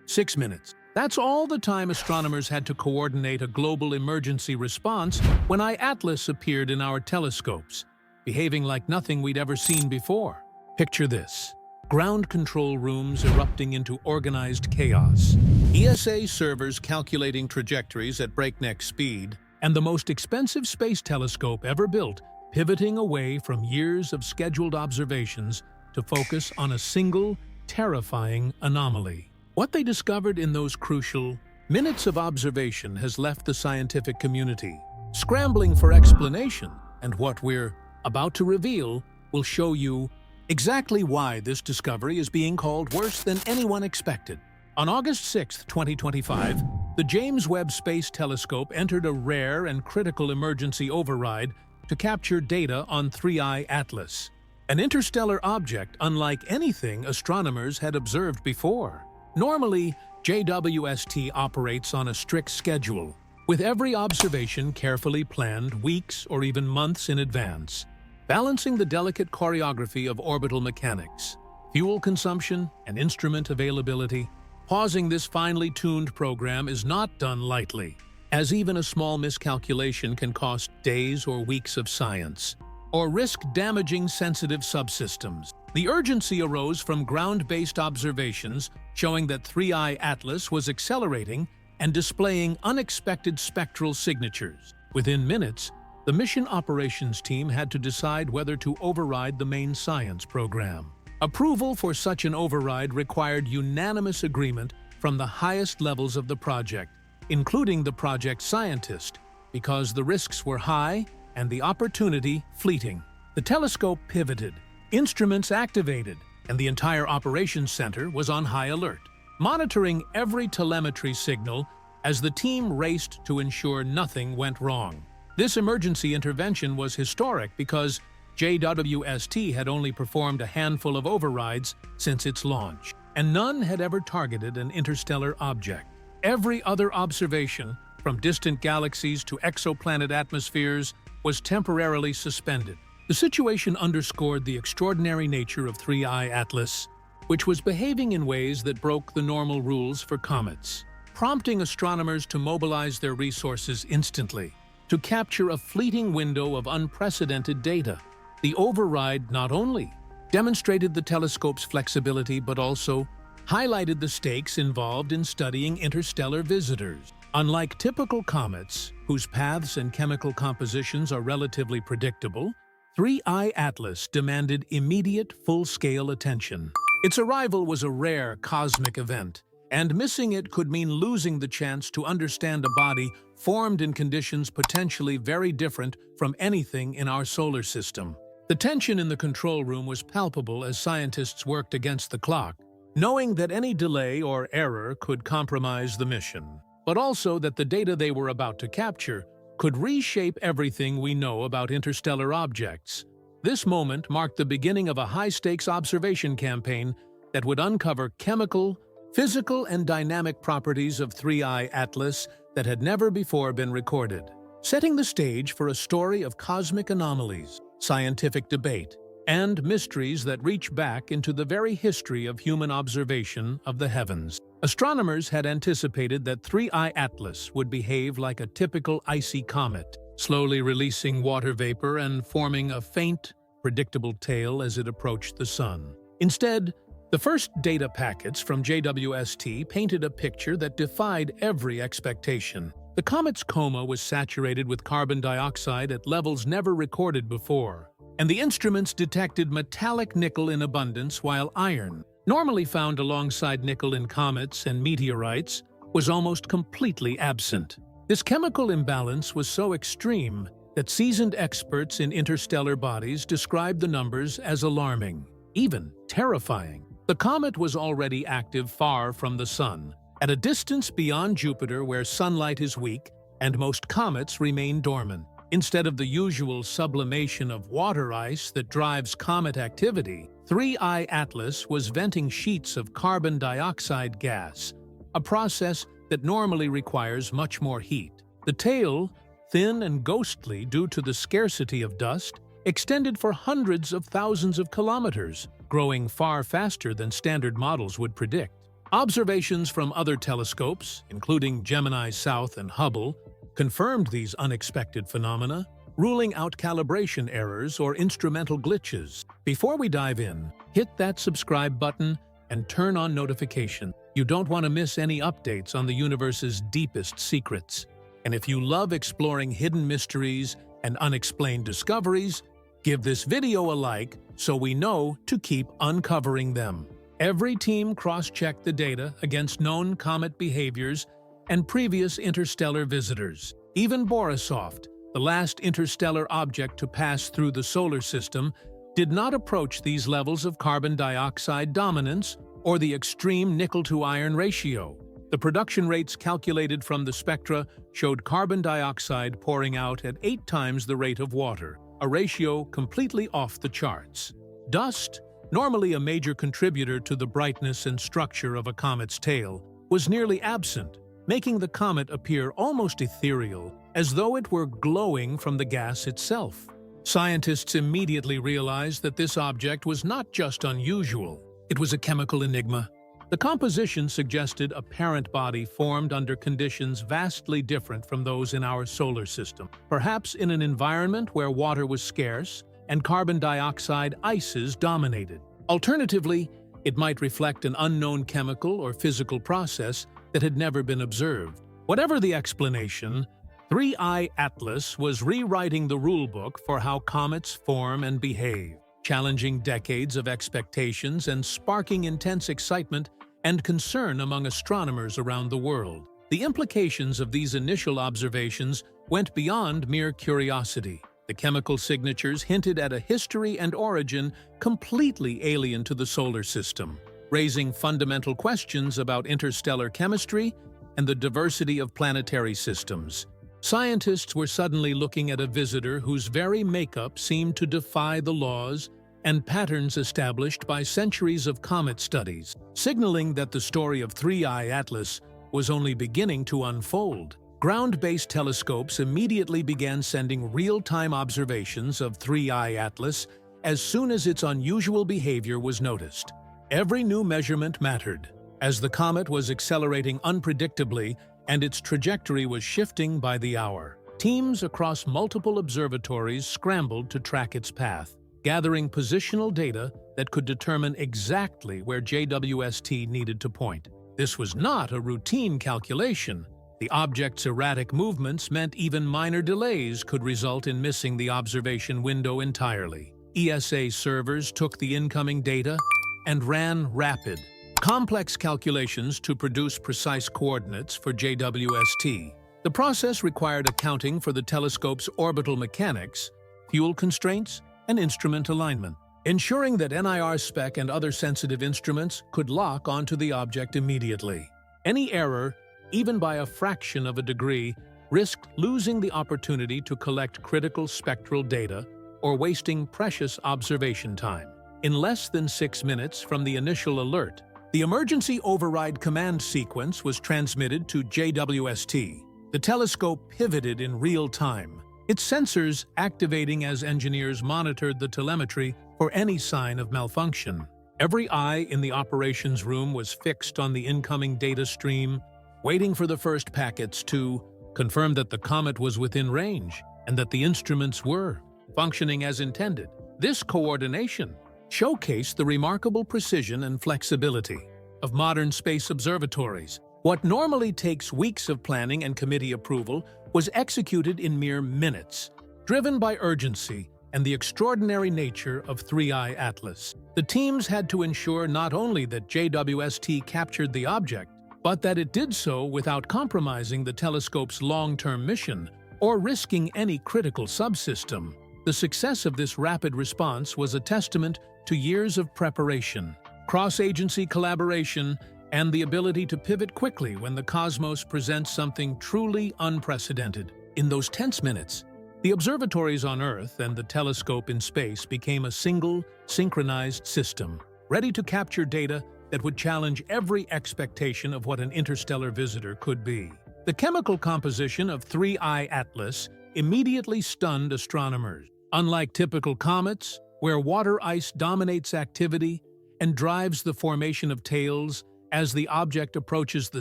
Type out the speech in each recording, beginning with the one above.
6 minutes. That's all the time astronomers had to coordinate a global emergency response when Atlas appeared in our telescopes, behaving like nothing we'd ever seen before. Picture this: ground control rooms erupting into organized chaos, ESA servers calculating trajectories at breakneck speed, and the most expensive space telescope ever built pivoting away from years of scheduled observations to focus on a single, terrifying anomaly. What they discovered in those crucial minutes of observation has left the scientific community scrambling for explanation, and what we're about to reveal will show you exactly why this discovery is being called worse than anyone expected. On August 6, 2025, the James Webb Space Telescope entered a rare and critical emergency override to capture data on 3I Atlas, an interstellar object unlike anything astronomers had observed before. Normally, JWST operates on a strict schedule, with every observation carefully planned weeks or even months in advance, balancing the delicate choreography of orbital mechanics, fuel consumption, and instrument availability. Pausing this finely tuned program is not done lightly, as even a small miscalculation can cost days or weeks of science, or risk damaging sensitive subsystems. The urgency arose from ground-based observations showing that 3I Atlas was accelerating and displaying unexpected spectral signatures. Within minutes, the mission operations team had to decide whether to override the main science program. Approval for such an override required unanimous agreement from the highest levels of the project, including the project scientist, because the risks were high and the opportunity fleeting. The telescope pivoted, instruments activated, and the entire operations center was on high alert, monitoring every telemetry signal as the team raced to ensure nothing went wrong. This emergency intervention was historic because JWST had only performed a handful of overrides since its launch, and none had ever targeted an interstellar object. Every other observation, from distant galaxies to exoplanet atmospheres, was temporarily suspended. The situation underscored the extraordinary nature of 3I Atlas, which was behaving in ways that broke the normal rules for comets, prompting astronomers to mobilize their resources instantly to capture a fleeting window of unprecedented data. The override not only demonstrated the telescope's flexibility but also highlighted the stakes involved in studying interstellar visitors. Unlike typical comets, whose paths and chemical compositions are relatively predictable, 3I Atlas demanded immediate, full-scale attention. Its arrival was a rare cosmic event, and missing it could mean losing the chance to understand a body formed in conditions potentially very different from anything in our solar system. The tension in the control room was palpable as scientists worked against the clock, knowing that any delay or error could compromise the mission, but also that the data they were about to capture could reshape everything we know about interstellar objects. This moment marked the beginning of a high-stakes observation campaign that would uncover chemical, physical, and dynamic properties of 3I Atlas that had never before been recorded, setting the stage for a story of cosmic anomalies, scientific debate, and mysteries that reach back into the very history of human observation of the heavens. Astronomers had anticipated that 3I Atlas would behave like a typical icy comet, slowly releasing water vapor and forming a faint, predictable tail as it approached the sun. Instead, the first data packets from JWST painted a picture that defied every expectation. The comet's coma was saturated with carbon dioxide at levels never recorded before, and the instruments detected metallic nickel in abundance while iron, normally found alongside nickel in comets and meteorites, was almost completely absent. This chemical imbalance was so extreme that seasoned experts in interstellar bodies described the numbers as alarming, even terrifying. The comet was already active far from the Sun, at a distance beyond Jupiter where sunlight is weak and most comets remain dormant. Instead of the usual sublimation of water ice that drives comet activity, 3I Atlas was venting sheets of carbon dioxide gas, a process that normally requires much more heat. The tail, thin and ghostly due to the scarcity of dust, extended for hundreds of thousands of kilometers, growing far faster than standard models would predict. Observations from other telescopes, including Gemini South and Hubble, confirmed these unexpected phenomena, ruling out calibration errors or instrumental glitches. Before we dive in, hit that subscribe button and turn on notifications. You don't want to miss any updates on the universe's deepest secrets. And if you love exploring hidden mysteries and unexplained discoveries, give this video a like so we know to keep uncovering them. Every team cross-checked the data against known comet behaviors and previous interstellar visitors. Even Borisov, the last interstellar object to pass through the solar system, did not approach these levels of carbon dioxide dominance or the extreme nickel-to-iron ratio. The production rates calculated from the spectra showed carbon dioxide pouring out at 8 times the rate of water, a ratio completely off the charts. Dust, normally a major contributor to the brightness and structure of a comet's tail, was nearly absent, making the comet appear almost ethereal, as though it were glowing from the gas itself. Scientists immediately realized that this object was not just unusual, it was a chemical enigma. The composition suggested a parent body formed under conditions vastly different from those in our solar system, perhaps in an environment where water was scarce and carbon dioxide ices dominated. Alternatively, it might reflect an unknown chemical or physical process that had never been observed. Whatever the explanation, 3I Atlas was rewriting the rulebook for how comets form and behave, challenging decades of expectations and sparking intense excitement and concern among astronomers around the world. The implications of these initial observations went beyond mere curiosity. The chemical signatures hinted at a history and origin completely alien to the solar system, raising fundamental questions about interstellar chemistry and the diversity of planetary systems. Scientists were suddenly looking at a visitor whose very makeup seemed to defy the laws and patterns established by centuries of comet studies, signaling that the story of 3I Atlas was only beginning to unfold. Ground-based telescopes immediately began sending real-time observations of 3I Atlas as soon as its unusual behavior was noticed. Every new measurement mattered, as the comet was accelerating unpredictably and its trajectory was shifting by the hour. Teams across multiple observatories scrambled to track its path, gathering positional data that could determine exactly where JWST needed to point. This was not a routine calculation. The object's erratic movements meant even minor delays could result in missing the observation window entirely. ESA servers took the incoming data and ran rapid, complex calculations to produce precise coordinates for JWST. The process required accounting for the telescope's orbital mechanics, fuel constraints, and instrument alignment, ensuring that NIR spec and other sensitive instruments could lock onto the object immediately. Any error, even by a fraction of a degree, risked losing the opportunity to collect critical spectral data or wasting precious observation time. In less than 6 minutes from the initial alert, the emergency override command sequence was transmitted to JWST. The telescope pivoted in real time, its sensors activating as engineers monitored the telemetry for any sign of malfunction. Every eye in the operations room was fixed on the incoming data stream, waiting for the first packets to confirm that the comet was within range and that the instruments were functioning as intended. This coordination showcased the remarkable precision and flexibility of modern space observatories. What normally takes weeks of planning and committee approval was executed in mere minutes, driven by urgency and the extraordinary nature of 3I Atlas. The teams had to ensure not only that JWST captured the object, but that it did so without compromising the telescope's long-term mission or risking any critical subsystem. The success of this rapid response was a testament to years of preparation, cross-agency collaboration, and the ability to pivot quickly when the cosmos presents something truly unprecedented. In those tense minutes, the observatories on Earth and the telescope in space became a single, synchronized system, ready to capture data that would challenge every expectation of what an interstellar visitor could be. The chemical composition of 3I Atlas immediately stunned astronomers. Unlike typical comets, where water ice dominates activity and drives the formation of tails as the object approaches the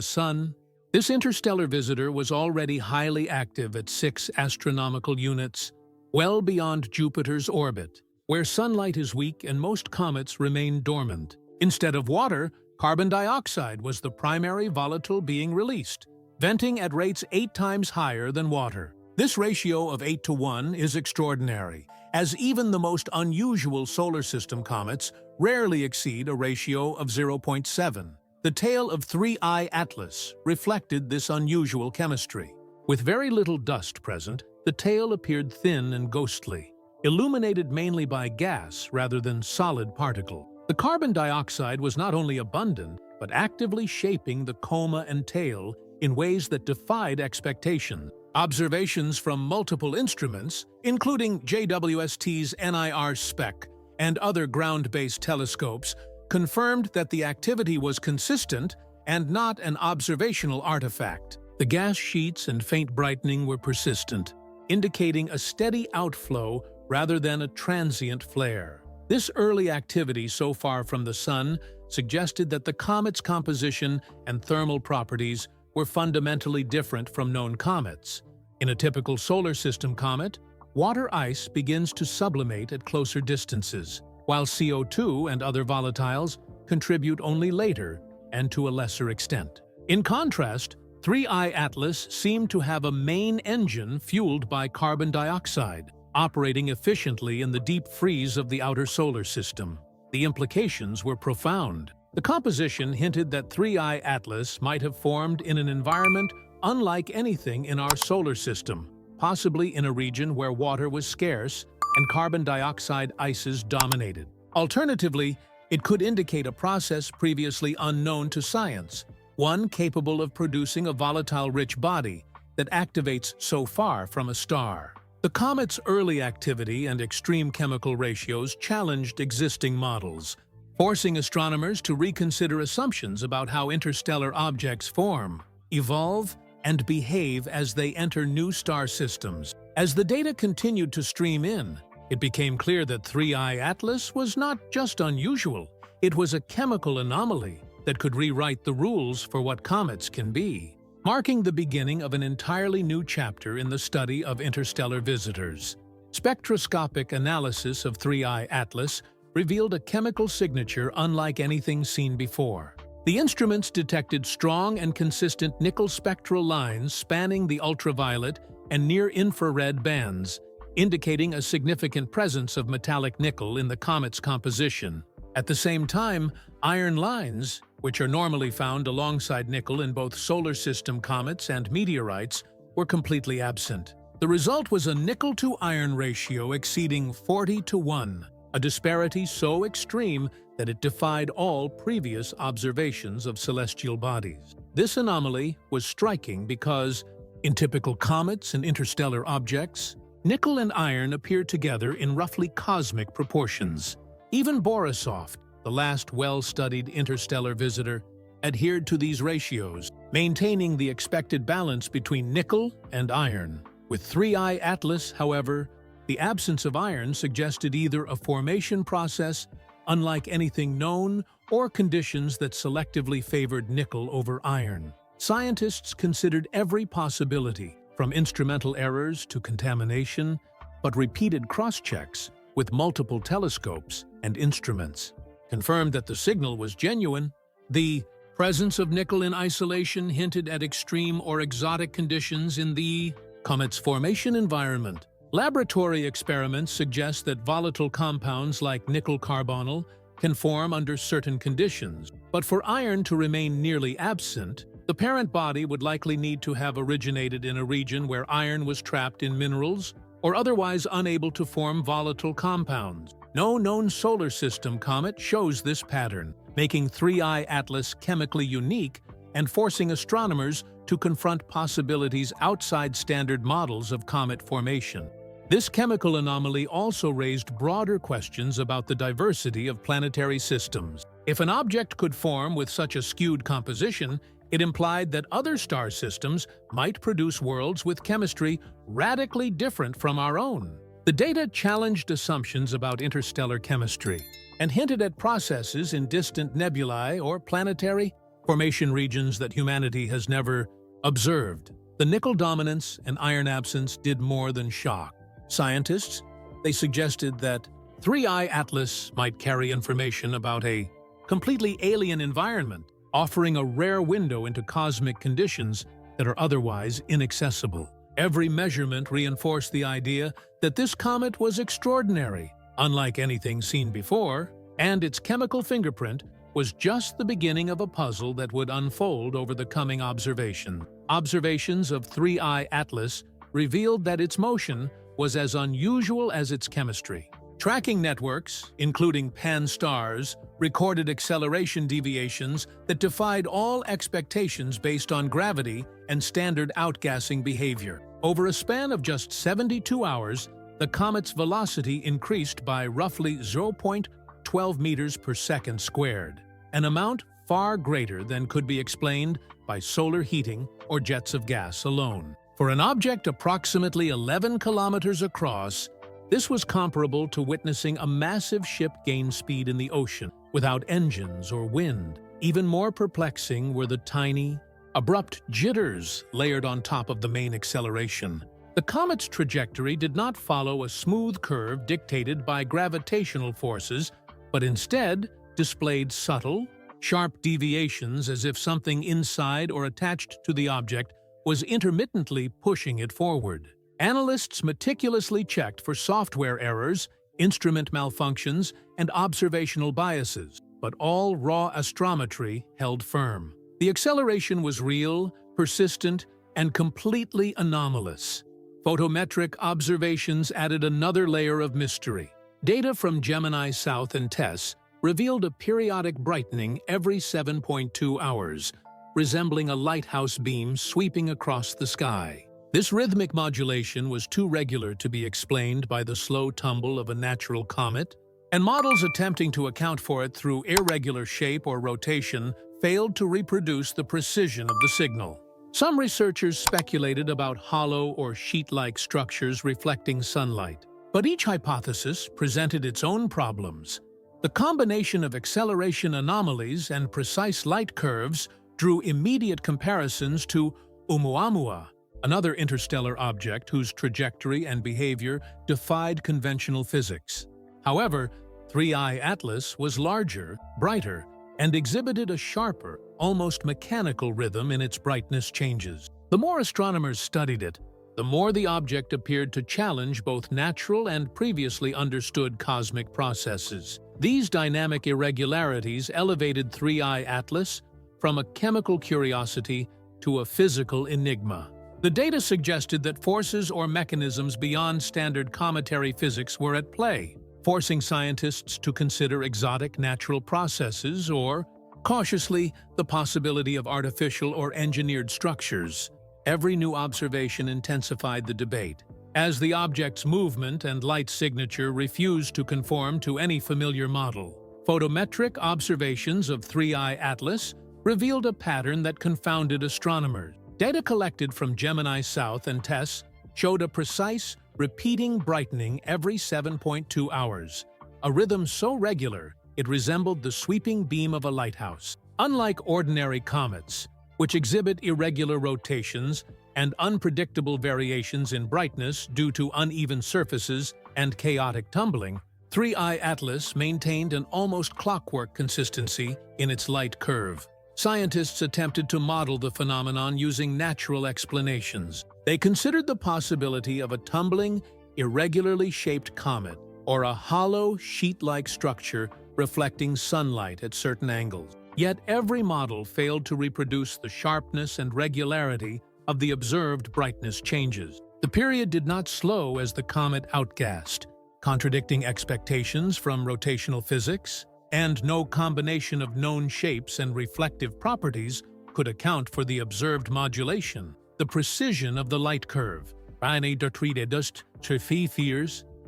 Sun. This interstellar visitor was already highly active at 6 astronomical units, well beyond Jupiter's orbit, where sunlight is weak and most comets remain dormant. Instead of water, carbon dioxide was the primary volatile being released, venting at rates 8 times higher than water. This ratio of 8 to 1 is extraordinary, as even the most unusual solar system comets rarely exceed a ratio of 0.7. The tail of 3I Atlas reflected this unusual chemistry. With very little dust present, the tail appeared thin and ghostly, illuminated mainly by gas rather than solid particle. The carbon dioxide was not only abundant, but actively shaping the coma and tail in ways that defied expectation. Observations from multiple instruments, including JWST's NIR SPEC and other ground-based telescopes, confirmed that the activity was consistent and not an observational artifact. The gas sheets and faint brightening were persistent, indicating a steady outflow rather than a transient flare. This early activity so far from the Sun suggested that the comet's composition and thermal properties were fundamentally different from known comets. In a typical solar system comet, water ice begins to sublimate at closer distances, while CO2 and other volatiles contribute only later and to a lesser extent. In contrast, 3I Atlas seemed to have a main engine fueled by carbon dioxide, operating efficiently in the deep freeze of the outer solar system. The implications were profound. The composition hinted that 3I Atlas might have formed in an environment unlike anything in our solar system, possibly in a region where water was scarce and carbon dioxide ices dominated. Alternatively, it could indicate a process previously unknown to science, one capable of producing a volatile-rich body that activates so far from a star. The comet's early activity and extreme chemical ratios challenged existing models, forcing astronomers to reconsider assumptions about how interstellar objects form, evolve, and behave as they enter new star systems. As the data continued to stream in, it became clear that 3I Atlas was not just unusual, it was a chemical anomaly that could rewrite the rules for what comets can be, marking the beginning of an entirely new chapter in the study of interstellar visitors. Spectroscopic analysis of 3I Atlas revealed a chemical signature unlike anything seen before. The instruments detected strong and consistent nickel spectral lines spanning the ultraviolet and near-infrared bands, indicating a significant presence of metallic nickel in the comet's composition. At the same time, iron lines, which are normally found alongside nickel in both solar system comets and meteorites, were completely absent. The result was a nickel-to-iron ratio exceeding 40 to 1, a disparity so extreme that it defied all previous observations of celestial bodies. This anomaly was striking because, in typical comets and interstellar objects, nickel and iron appear together in roughly cosmic proportions. Even Borisov, the last well-studied interstellar visitor, adhered to these ratios, maintaining the expected balance between nickel and iron. With 3I Atlas, however, the absence of iron suggested either a formation process unlike anything known or conditions that selectively favored nickel over iron. Scientists considered every possibility, from instrumental errors to contamination, but repeated cross-checks with multiple telescopes and instruments confirmed that the signal was genuine. The presence of nickel in isolation hinted at extreme or exotic conditions in the comet's formation environment. Laboratory experiments suggest that volatile compounds like nickel carbonyl can form under certain conditions, but for iron to remain nearly absent, the parent body would likely need to have originated in a region where iron was trapped in minerals or otherwise unable to form volatile compounds. No known solar system comet shows this pattern, making 3I Atlas chemically unique and forcing astronomers to confront possibilities outside standard models of comet formation. This chemical anomaly also raised broader questions about the diversity of planetary systems. If an object could form with such a skewed composition, it implied that other star systems might produce worlds with chemistry radically different from our own. The data challenged assumptions about interstellar chemistry and hinted at processes in distant nebulae or planetary formation regions that humanity has never observed. The nickel dominance and iron absence did more than shock scientists. They suggested that 3I Atlas might carry information about a completely alien environment, offering a rare window into cosmic conditions that are otherwise inaccessible. Every measurement reinforced the idea that this comet was extraordinary, unlike anything seen before, and its chemical fingerprint was just the beginning of a puzzle that would unfold over the coming observation. Observations of 3I Atlas revealed that its motion was as unusual as its chemistry. Tracking networks, including pan-stars, recorded acceleration deviations that defied all expectations based on gravity and standard outgassing behavior. Over a span of just 72 hours, the comet's velocity increased by roughly 0.12 meters per second squared, an amount far greater than could be explained by solar heating or jets of gas alone. For an object approximately 11 kilometers across, this was comparable to witnessing a massive ship gain speed in the ocean without engines or wind. Even more perplexing were the tiny, abrupt jitters layered on top of the main acceleration. The comet's trajectory did not follow a smooth curve dictated by gravitational forces, but instead displayed subtle, sharp deviations as if something inside or attached to the object was intermittently pushing it forward. Analysts meticulously checked for software errors, instrument malfunctions, and observational biases, but all raw astrometry held firm. The acceleration was real, persistent, and completely anomalous. Photometric observations added another layer of mystery. Data from Gemini South and TESS revealed a periodic brightening every 7.2 hours, resembling a lighthouse beam sweeping across the sky. This rhythmic modulation was too regular to be explained by the slow tumble of a natural comet, and models attempting to account for it through irregular shape or rotation failed to reproduce the precision of the signal. Some researchers speculated about hollow or sheet-like structures reflecting sunlight, but each hypothesis presented its own problems. The combination of acceleration anomalies and precise light curves drew immediate comparisons to Oumuamua, another interstellar object whose trajectory and behavior defied conventional physics. However, 3I Atlas was larger, brighter, and exhibited a sharper, almost mechanical rhythm in its brightness changes. The more astronomers studied it, the more the object appeared to challenge both natural and previously understood cosmic processes. These dynamic irregularities elevated 3I Atlas from a chemical curiosity to a physical enigma. The data suggested that forces or mechanisms beyond standard cometary physics were at play, forcing scientists to consider exotic natural processes or, cautiously, the possibility of artificial or engineered structures. Every new observation intensified the debate, as the object's movement and light signature refused to conform to any familiar model. Photometric observations of 3I Atlas revealed a pattern that confounded astronomers. Data collected from Gemini South and TESS showed a precise, repeating brightening every 7.2 hours, a rhythm so regular it resembled the sweeping beam of a lighthouse. Unlike ordinary comets, which exhibit irregular rotations and unpredictable variations in brightness due to uneven surfaces and chaotic tumbling, 3I Atlas maintained an almost clockwork consistency in its light curve. Scientists attempted to model the phenomenon using natural explanations. They considered the possibility of a tumbling, irregularly shaped comet, or a hollow, sheet-like structure reflecting sunlight at certain angles. Yet every model failed to reproduce the sharpness and regularity of the observed brightness changes. The period did not slow as the comet outgassed, contradicting expectations from rotational physics, and no combination of known shapes and reflective properties could account for the observed modulation. The precision of the light curve,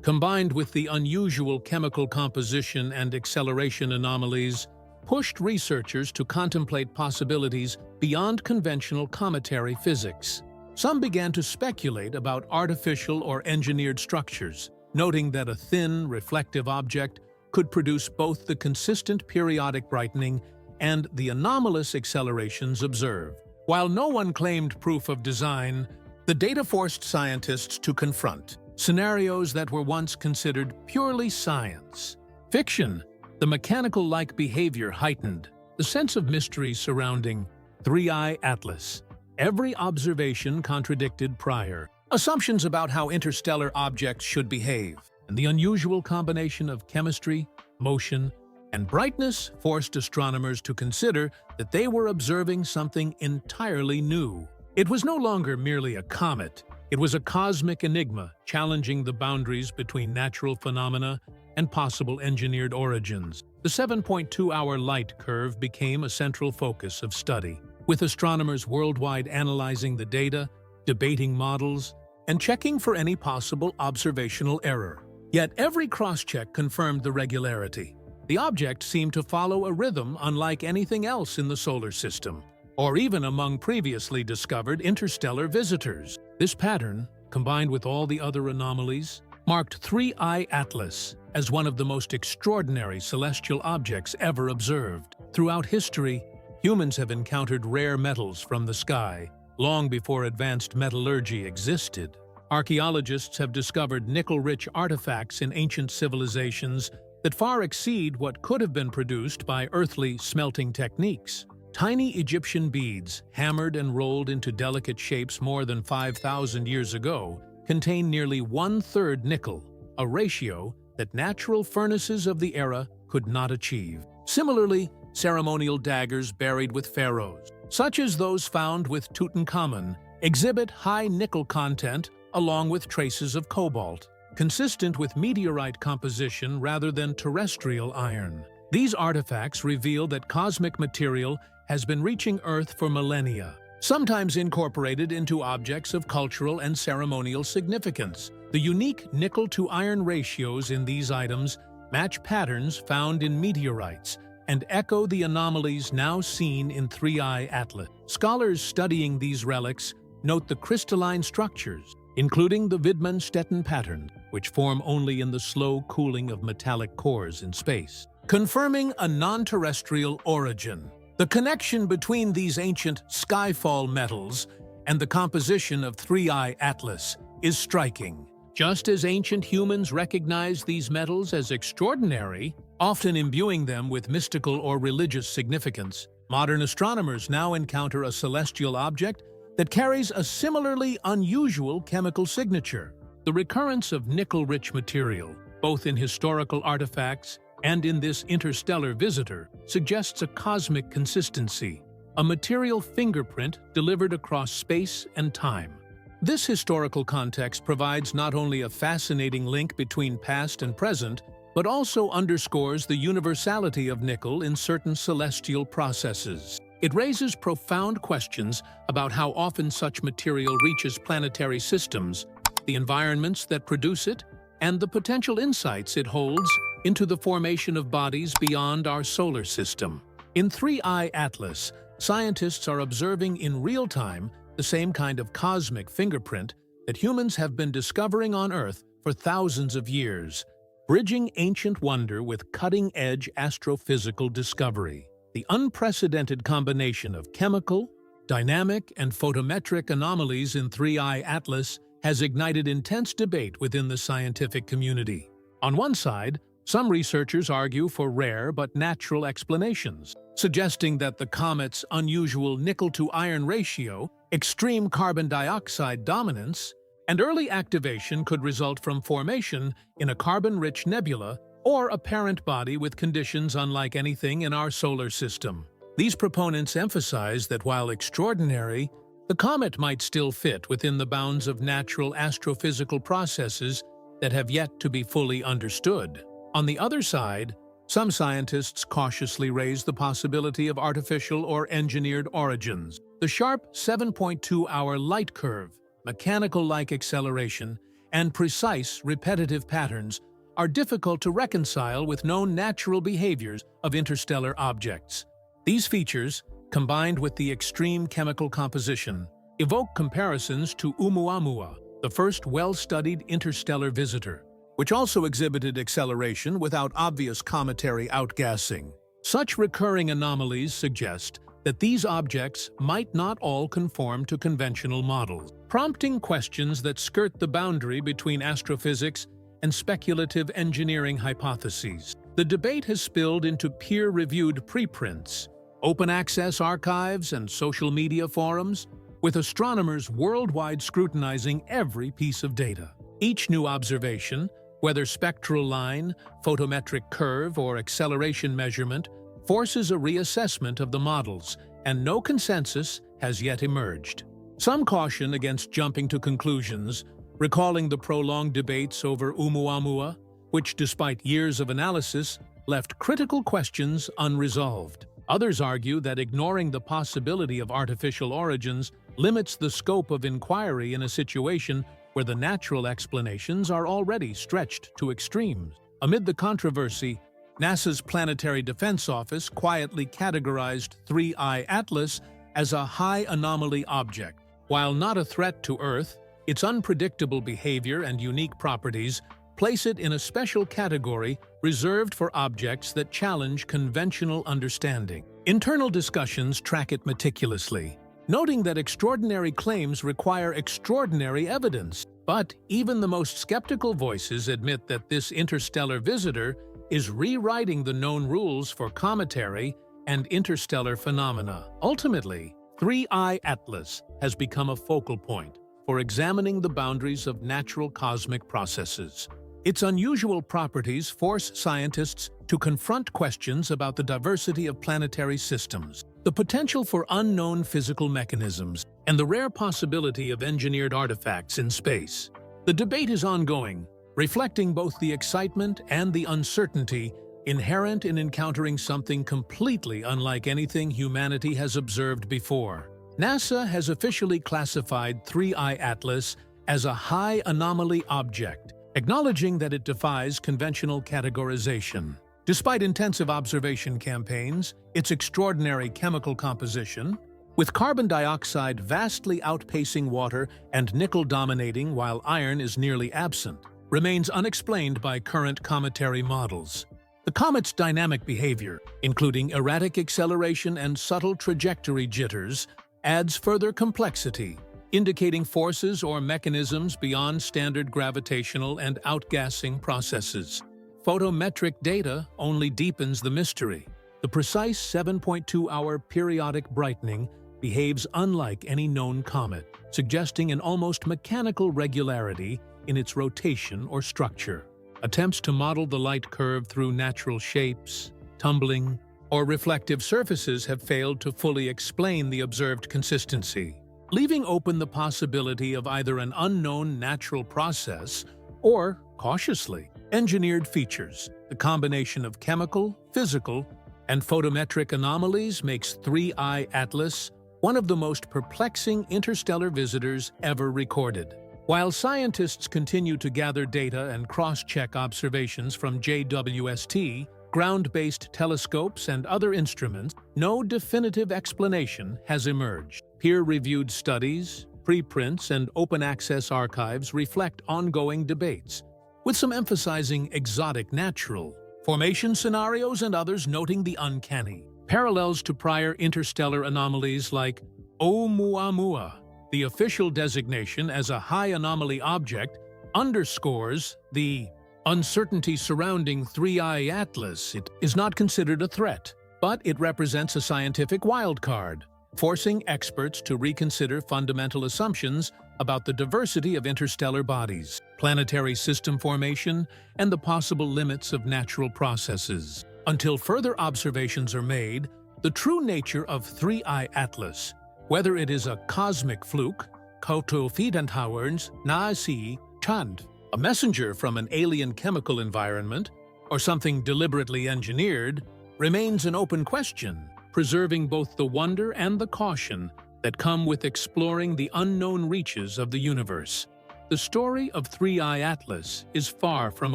combined with the unusual chemical composition and acceleration anomalies, pushed researchers to contemplate possibilities beyond conventional cometary physics. Some began to speculate about artificial or engineered structures, noting that a thin, reflective object could produce both the consistent periodic brightening and the anomalous accelerations observed. While no one claimed proof of design, the data forced scientists to confront scenarios that were once considered purely science. Fiction, the mechanical-like behavior heightened the sense of mystery surrounding 3I Atlas. Every observation contradicted prior assumptions about how interstellar objects should behave, and the unusual combination of chemistry, motion, and brightness forced astronomers to consider that they were observing something entirely new. It was no longer merely a comet. It was a cosmic enigma challenging the boundaries between natural phenomena and possible engineered origins. The 7.2-hour light curve became a central focus of study, with astronomers worldwide analyzing the data, debating models, and checking for any possible observational error. Yet every cross-check confirmed the regularity. The object seemed to follow a rhythm unlike anything else in the solar system, or even among previously discovered interstellar visitors. This pattern, combined with all the other anomalies, marked 3I Atlas as one of the most extraordinary celestial objects ever observed. Throughout history, humans have encountered rare metals from the sky, long before advanced metallurgy existed. Archaeologists have discovered nickel-rich artifacts in ancient civilizations that far exceed what could have been produced by earthly smelting techniques. Tiny Egyptian beads, hammered and rolled into delicate shapes more than 5,000 years ago, contain nearly 1/3 nickel, a ratio that natural furnaces of the era could not achieve. Similarly, ceremonial daggers buried with pharaohs, such as those found with Tutankhamun, exhibit high nickel content along with traces of cobalt, consistent with meteorite composition rather than terrestrial iron. These artifacts reveal that cosmic material has been reaching Earth for millennia, sometimes incorporated into objects of cultural and ceremonial significance. The unique nickel-to-iron ratios in these items match patterns found in meteorites and echo the anomalies now seen in 3I Atlas. Scholars studying these relics note the crystalline structures, including the Widmann-Stetten pattern, which form only in the slow cooling of metallic cores in space, confirming a non-terrestrial origin. The connection between these ancient skyfall metals and the composition of 3I Atlas is striking. Just as ancient humans recognized these metals as extraordinary, often imbuing them with mystical or religious significance, modern astronomers now encounter a celestial object that carries a similarly unusual chemical signature. The recurrence of nickel-rich material, both in historical artifacts and in this interstellar visitor, suggests a cosmic consistency, a material fingerprint delivered across space and time. This historical context provides not only a fascinating link between past and present, but also underscores the universality of nickel in certain celestial processes. It raises profound questions about how often such material reaches planetary systems, the environments that produce it, and the potential insights it holds into the formation of bodies beyond our solar system. In 3I Atlas, scientists are observing in real time the same kind of cosmic fingerprint that humans have been discovering on Earth for thousands of years, bridging ancient wonder with cutting-edge astrophysical discovery. The unprecedented combination of chemical, dynamic, and photometric anomalies in 3I Atlas has ignited intense debate within the scientific community. On one side, some researchers argue for rare but natural explanations, suggesting that the comet's unusual nickel-to-iron ratio, extreme carbon dioxide dominance, and early activation could result from formation in a carbon-rich nebula or a parent body with conditions unlike anything in our solar system. These proponents emphasize that while extraordinary, the comet might still fit within the bounds of natural astrophysical processes that have yet to be fully understood. On the other side, some scientists cautiously raise the possibility of artificial or engineered origins. The sharp 7.2-hour light curve, mechanical-like acceleration, and precise, repetitive patterns are difficult to reconcile with known natural behaviors of interstellar objects. These features, combined with the extreme chemical composition, evoke comparisons to Oumuamua, the first well-studied interstellar visitor, which also exhibited acceleration without obvious cometary outgassing. Such recurring anomalies suggest that these objects might not all conform to conventional models, prompting questions that skirt the boundary between astrophysics and speculative engineering hypotheses. The debate has spilled into peer-reviewed preprints, open-access archives, and social media forums, with astronomers worldwide scrutinizing every piece of data. Each new observation, whether spectral line, photometric curve, or acceleration measurement, forces a reassessment of the models, and no consensus has yet emerged. Some caution against jumping to conclusions, recalling the prolonged debates over Oumuamua, which, despite years of analysis, left critical questions unresolved. Others argue that ignoring the possibility of artificial origins limits the scope of inquiry in a situation where the natural explanations are already stretched to extremes. Amid the controversy, NASA's Planetary Defense Office quietly categorized 3I Atlas as a high anomaly object. While not a threat to Earth, its unpredictable behavior and unique properties place it in a special category reserved for objects that challenge conventional understanding. Internal discussions track it meticulously, noting that extraordinary claims require extraordinary evidence. But even the most skeptical voices admit that this interstellar visitor is rewriting the known rules for cometary and interstellar phenomena. Ultimately, 3I Atlas has become a focal point for examining the boundaries of natural cosmic processes. Its unusual properties force scientists to confront questions about the diversity of planetary systems, the potential for unknown physical mechanisms, and the rare possibility of engineered artifacts in space. The debate is ongoing, reflecting both the excitement and the uncertainty inherent in encountering something completely unlike anything humanity has observed before. NASA has officially classified 3I Atlas as a high anomaly object, acknowledging that it defies conventional categorization. Despite intensive observation campaigns, its extraordinary chemical composition, with carbon dioxide vastly outpacing water and nickel dominating while iron is nearly absent, remains unexplained by current cometary models. The comet's dynamic behavior, including erratic acceleration and subtle trajectory jitters, adds further complexity, indicating forces or mechanisms beyond standard gravitational and outgassing processes. Photometric data only deepens the mystery. The precise 7.2-hour periodic brightening behaves unlike any known comet, suggesting an almost mechanical regularity in its rotation or structure. Attempts to model the light curve through natural shapes, tumbling, or reflective surfaces have failed to fully explain the observed consistency, leaving open the possibility of either an unknown natural process or, cautiously, engineered features. The combination of chemical, physical, and photometric anomalies makes 3I Atlas one of the most perplexing interstellar visitors ever recorded. While scientists continue to gather data and cross-check observations from JWST, ground-based telescopes, and other instruments, no definitive explanation has emerged. Peer-reviewed studies, preprints, and open-access archives reflect ongoing debates, with some emphasizing exotic natural formation scenarios and others noting the uncanny. Parallels to prior interstellar anomalies like Oumuamua, the official designation as a high anomaly object, underscores the uncertainty surrounding 3I Atlas. It is not considered a threat, but it represents a scientific wildcard, forcing experts to reconsider fundamental assumptions about the diversity of interstellar bodies, planetary system formation, and the possible limits of natural processes. Until further observations are made, the true nature of 3I Atlas, whether it is a cosmic fluke, Kotofidantawerns Naasi Chand, a messenger from an alien chemical environment, or something deliberately engineered, remains an open question, preserving both the wonder and the caution that come with exploring the unknown reaches of the universe. The story of 3I Atlas is far from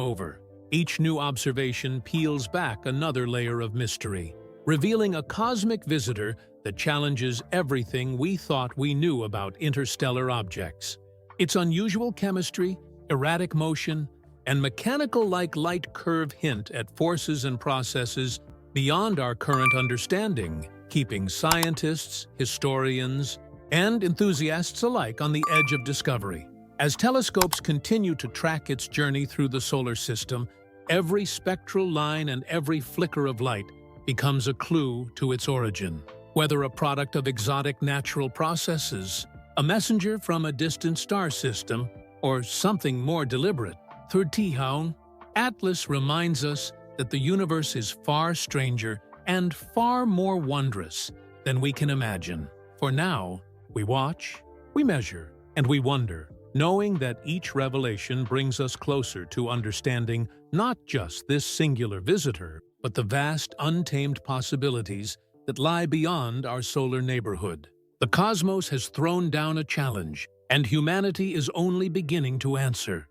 over. Each new observation peels back another layer of mystery, revealing a cosmic visitor that challenges everything we thought we knew about interstellar objects. Its unusual chemistry, erratic motion, and mechanical-like light curve hint at forces and processes beyond our current understanding, keeping scientists, historians, and enthusiasts alike on the edge of discovery. As telescopes continue to track its journey through the solar system, every spectral line and every flicker of light becomes a clue to its origin. Whether a product of exotic natural processes, a messenger from a distant star system, or something more deliberate, through Tihaung, Atlas reminds us that the universe is far stranger and far more wondrous than we can imagine. For now, we watch, we measure, and we wonder, knowing that each revelation brings us closer to understanding not just this singular visitor, but the vast, untamed possibilities that lie beyond our solar neighborhood. The cosmos has thrown down a challenge, and humanity is only beginning to answer.